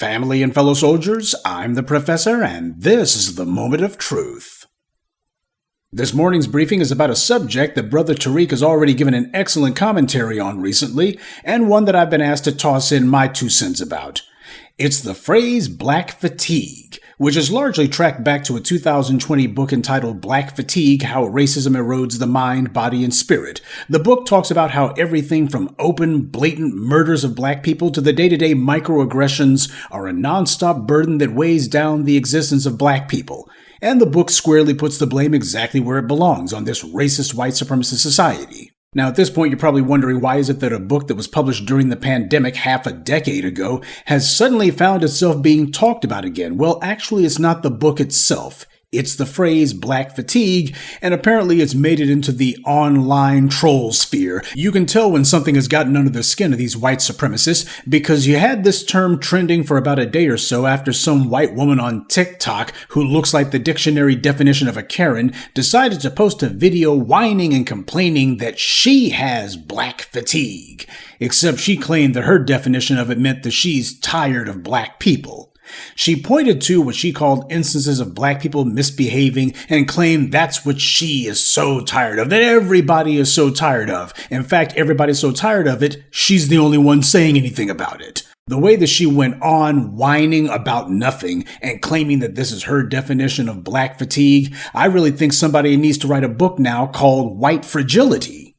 Family and fellow soldiers, I'm the Professor, and this is the Moment of Truth. This morning's briefing is about a subject that Brother Tariq has already given an excellent commentary on recently, and one that I've been asked to toss in my 2 cents about. It's the phrase black fatigue, which is largely tracked back to a 2020 book entitled Black Fatigue, How Racism Erodes the Mind, Body, and Spirit. The book talks about how everything from open, blatant murders of black people to the day-to-day microaggressions are a non-stop burden that weighs down the existence of black people. And the book squarely puts the blame exactly where it belongs, on this racist white supremacist society. Now, at this point, you're probably wondering, why is it that a book that was published during the pandemic half a decade ago has suddenly found itself being talked about again? Well, actually, it's not the book itself. It's the phrase black fatigue, and apparently it's made it into the online troll sphere. You can tell when something has gotten under the skin of these white supremacists, because you had this term trending for about a day or so after some white woman on TikTok, who looks like the dictionary definition of a Karen, decided to post a video whining and complaining that she has black fatigue. Except she claimed that her definition of it meant that she's tired of black people. She pointed to what she called instances of black people misbehaving and claimed that's what she is so tired of, that everybody is so tired of. In fact, everybody's so tired of it, she's the only one saying anything about it. The way that she went on whining about nothing and claiming that this is her definition of black fatigue, I really think somebody needs to write a book now called White Fragility.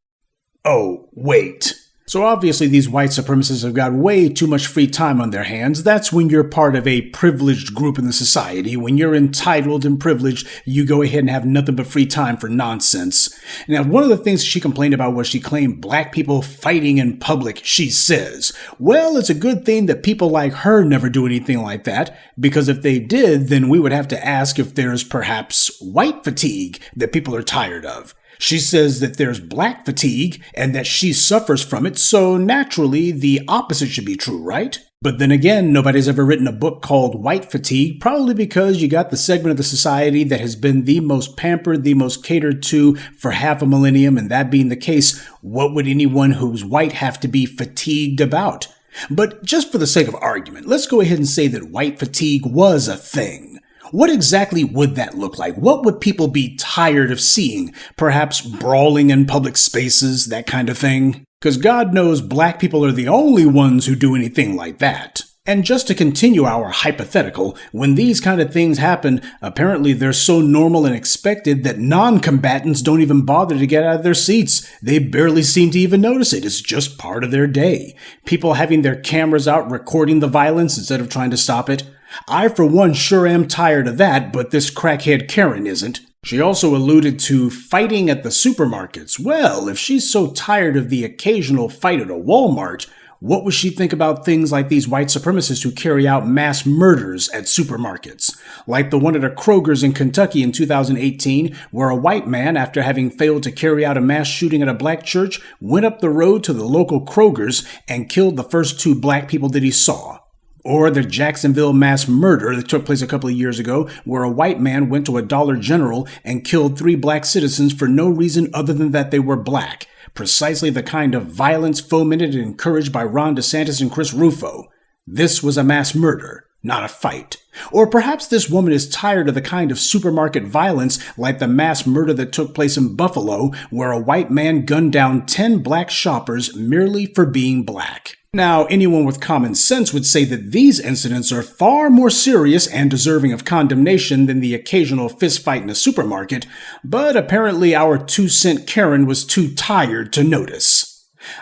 Oh, wait. So obviously these white supremacists have got way too much free time on their hands. That's when you're part of a privileged group in the society. When you're entitled and privileged, you go ahead and have nothing but free time for nonsense. Now, one of the things she complained about was she claimed black people fighting in public, she says. Well, it's a good thing that people like her never do anything like that, because if they did, then we would have to ask if there's perhaps white fatigue that people are tired of. She says that there's black fatigue and that she suffers from it, so naturally the opposite should be true, right? But then again, nobody's ever written a book called White Fatigue, probably because you got the segment of the society that has been the most pampered, the most catered to for half a millennium, and that being the case, what would anyone who's white have to be fatigued about? But just for the sake of argument, let's go ahead and say that white fatigue was a thing. What exactly would that look like? What would people be tired of seeing? Perhaps brawling in public spaces, that kind of thing? Because God knows black people are the only ones who do anything like that. And just to continue our hypothetical, when these kind of things happen, apparently they're so normal and expected that non-combatants don't even bother to get out of their seats. They barely seem to even notice it. It's just part of their day. People having their cameras out recording the violence instead of trying to stop it. I, for one, sure am tired of that, but this crackhead Karen isn't. She also alluded to fighting at the supermarkets. Well, if she's so tired of the occasional fight at a Walmart, what would she think about things like these white supremacists who carry out mass murders at supermarkets? Like the one at a Kroger's in Kentucky in 2018, where a white man, after having failed to carry out a mass shooting at a black church, went up the road to the local Kroger's and killed the first 2 black people that he saw. Or the Jacksonville mass murder that took place a couple of years ago, where a white man went to a Dollar General and killed 3 black citizens for no reason other than that they were black. Precisely the kind of violence fomented and encouraged by Ron DeSantis and Chris Rufo. This was a mass murder, not a fight. Or perhaps this woman is tired of the kind of supermarket violence like the mass murder that took place in Buffalo, where a white man gunned down 10 black shoppers merely for being black. Now, anyone with common sense would say that these incidents are far more serious and deserving of condemnation than the occasional fistfight in a supermarket, but apparently our 2-cent Karen was too tired to notice.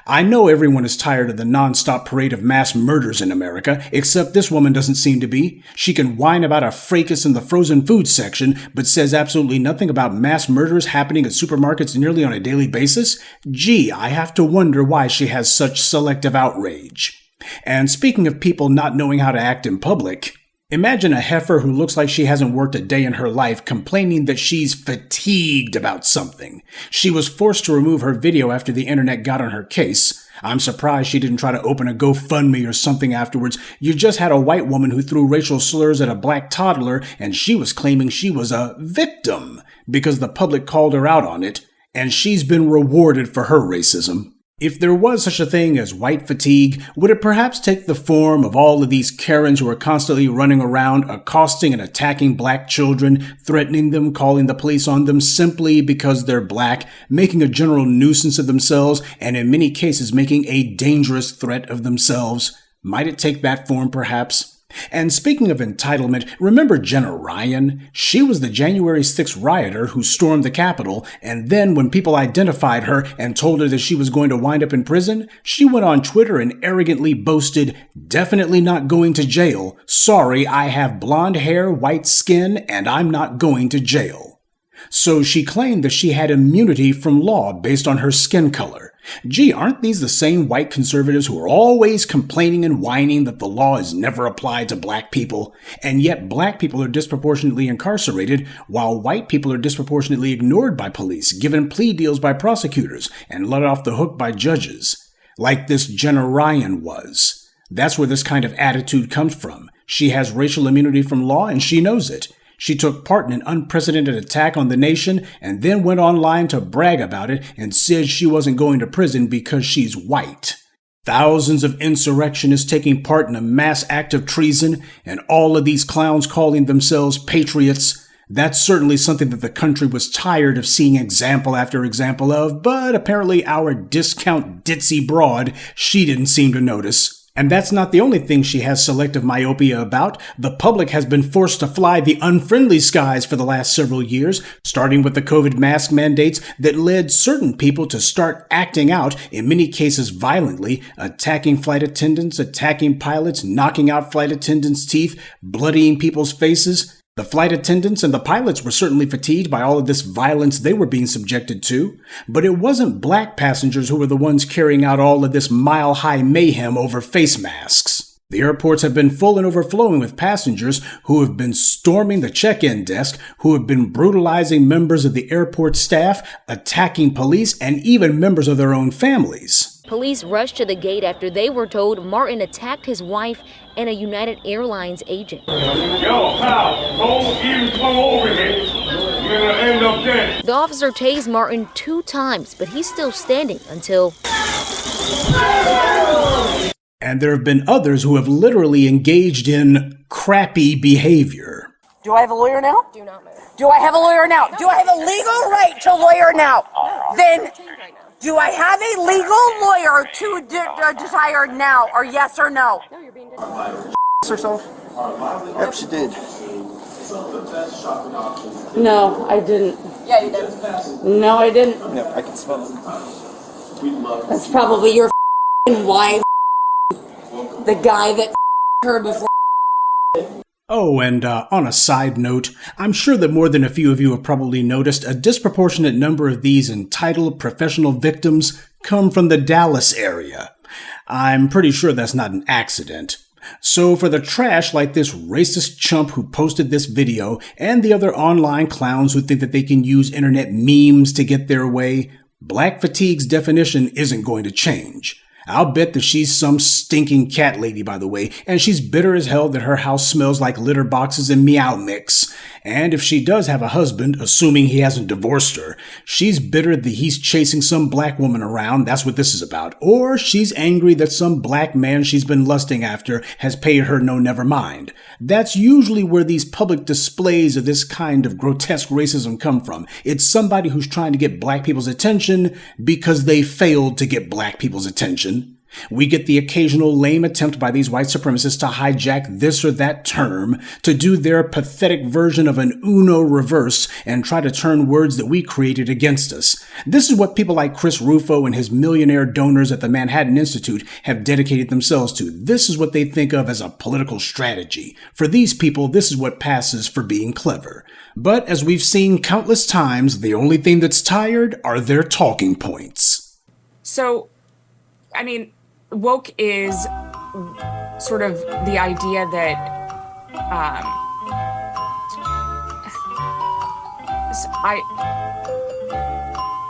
I know everyone is tired of the non-stop parade of mass murders in America, except this woman doesn't seem to be. She can whine about a fracas in the frozen food section, but says absolutely nothing about mass murders happening at supermarkets nearly on a daily basis. Gee, I have to wonder why she has such selective outrage. And speaking of people not knowing how to act in public, imagine a heifer who looks like she hasn't worked a day in her life complaining that she's fatigued about something. She was forced to remove her video after the internet got on her case. I'm surprised she didn't try to open a GoFundMe or something afterwards. You just had a white woman who threw racial slurs at a black toddler, and she was claiming she was a victim because the public called her out on it, and she's been rewarded for her racism. If there was such a thing as white fatigue, would it perhaps take the form of all of these Karens who are constantly running around accosting and attacking black children, threatening them, calling the police on them simply because they're black, making a general nuisance of themselves, and in many cases making a dangerous threat of themselves? Might it take that form perhaps? And speaking of entitlement, remember Jenna Ryan? She was the January 6th rioter who stormed the Capitol, and then when people identified her and told her that she was going to wind up in prison, she went on Twitter and arrogantly boasted, "Definitely not going to jail. Sorry, I have blonde hair, white skin, and I'm not going to jail." So she claimed that she had immunity from law based on her skin color. Gee, aren't these the same white conservatives who are always complaining and whining that the law is never applied to black people, and yet black people are disproportionately incarcerated, while white people are disproportionately ignored by police, given plea deals by prosecutors, and let off the hook by judges, like this Jenna Ryan was? That's where this kind of attitude comes from. She has racial immunity from law, and she knows it. She took part in an unprecedented attack on the nation and then went online to brag about it and said she wasn't going to prison because she's white. Thousands of insurrectionists taking part in a mass act of treason, and all of these clowns calling themselves patriots. That's certainly something that the country was tired of seeing example after example of, but apparently our discount ditzy broad, she didn't seem to notice. And that's not the only thing she has selective myopia about. The public has been forced to fly the unfriendly skies for the last several years, starting with the COVID mask mandates that led certain people to start acting out, in many cases violently, attacking flight attendants, attacking pilots, knocking out flight attendants' teeth, bloodying people's faces. The flight attendants and the pilots were certainly fatigued by all of this violence they were being subjected to, but it wasn't black passengers who were the ones carrying out all of this mile-high mayhem over face masks. The airports have been full and overflowing with passengers who have been storming the check-in desk, who have been brutalizing members of the airport staff, attacking police, and even members of their own families. Police rushed to the gate after they were told Martin attacked his wife and a United Airlines agent. Yo, pal, don't even come over here. You're gonna end up dead. The officer tased Martin 2 times, but he's still standing until... And there have been others who have literally engaged in crappy behavior. Do I have a lawyer now? Do not move. Do I have a lawyer now? Do I have a legal right to a lawyer now? Then do I have a legal lawyer to desire now, or yes or no? No, you're being herself? Yep, she did. No, I didn't. Yeah, you did. No, I didn't. Yep, I can smell it. That's probably your wife, the guy that her before. Oh, and on a side note, I'm sure that more than a few of you have probably noticed a disproportionate number of these entitled professional victims come from the Dallas area. I'm pretty sure that's not an accident. So for the trash like this racist chump who posted this video and the other online clowns who think that they can use internet memes to get their way, black fatigue's definition isn't going to change. I'll bet that she's some stinking cat lady, by the way, and she's bitter as hell that her house smells like litter boxes and meow mix. And if she does have a husband, assuming he hasn't divorced her, she's bitter that he's chasing some black woman around, that's what this is about. Or she's angry that some black man she's been lusting after has paid her no never mind. That's usually where these public displays of this kind of grotesque racism come from. It's somebody who's trying to get black people's attention because they failed to get black people's attention. We get the occasional lame attempt by these white supremacists to hijack this or that term, to do their pathetic version of an Uno reverse and try to turn words that we created against us. This is what people like Chris Rufo and his millionaire donors at the Manhattan Institute have dedicated themselves to. This is what they think of as a political strategy. For these people, this is what passes for being clever. But as we've seen countless times, the only thing that's tired are their talking points. So, I mean, woke is sort of the idea that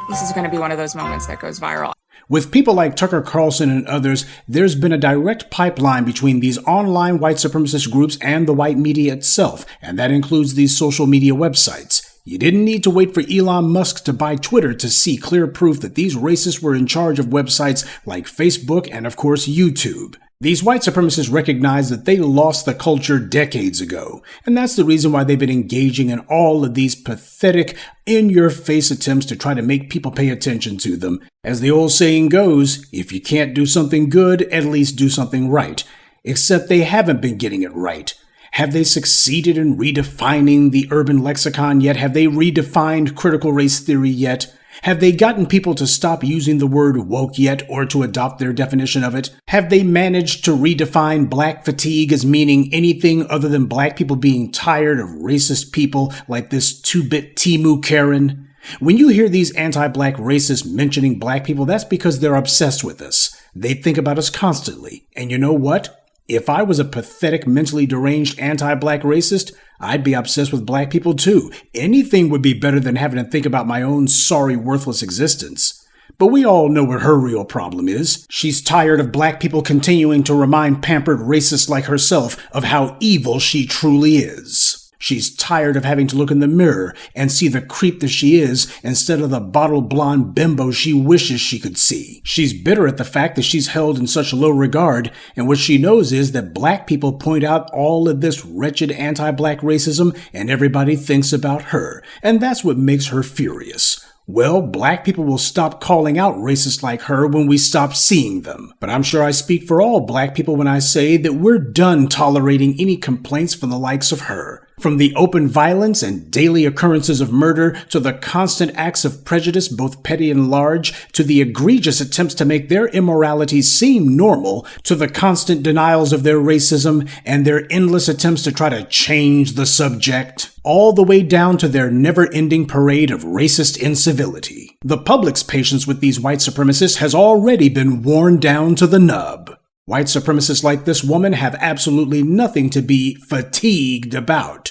this is going to be one of those moments that goes viral. With people like Tucker Carlson and others, there's been a direct pipeline between these online white supremacist groups and the white media itself, and that includes these social media websites. You didn't need to wait for Elon Musk to buy Twitter to see clear proof that these racists were in charge of websites like Facebook and, of course, YouTube. These white supremacists recognize that they lost the culture decades ago, and that's the reason why they've been engaging in all of these pathetic, in-your-face attempts to try to make people pay attention to them. As the old saying goes, if you can't do something good, at least do something right. Except they haven't been getting it right. Have they succeeded in redefining the urban lexicon yet? Have they redefined critical race theory yet? Have they gotten people to stop using the word woke yet, or to adopt their definition of it? Have they managed to redefine black fatigue as meaning anything other than black people being tired of racist people like this 2-bit Timu Karen? When you hear these anti-black racists mentioning black people, that's because they're obsessed with us. They think about us constantly. And you know what? If I was a pathetic, mentally deranged anti-black racist, I'd be obsessed with black people too. Anything would be better than having to think about my own sorry, worthless existence. But we all know what her real problem is. She's tired of black people continuing to remind pampered racists like herself of how evil she truly is. She's tired of having to look in the mirror and see the creep that she is instead of the bottle blonde bimbo she wishes she could see. She's bitter at the fact that she's held in such low regard, and what she knows is that black people point out all of this wretched anti-black racism and everybody thinks about her, and that's what makes her furious. Well, black people will stop calling out racists like her when we stop seeing them. But I'm sure I speak for all black people when I say that we're done tolerating any complaints from the likes of her. From the open violence and daily occurrences of murder, to the constant acts of prejudice, both petty and large, to the egregious attempts to make their immorality seem normal, to the constant denials of their racism and their endless attempts to try to change the subject, all the way down to their never-ending parade of racist incivility. The public's patience with these white supremacists has already been worn down to the nub. White supremacists like this woman have absolutely nothing to be fatigued about.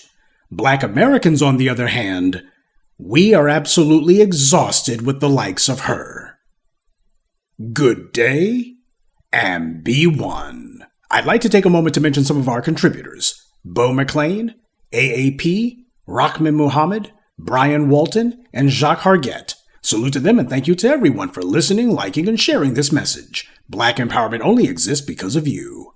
Black Americans, on the other hand, we are absolutely exhausted with the likes of her. Good day, and be one. I'd like to take a moment to mention some of our contributors: Bo McLean, AAP, Rahman Muhammad, Brian Walton, and Jacques Hargett. Salute to them and thank you to everyone for listening, liking, and sharing this message. Black empowerment only exists because of you.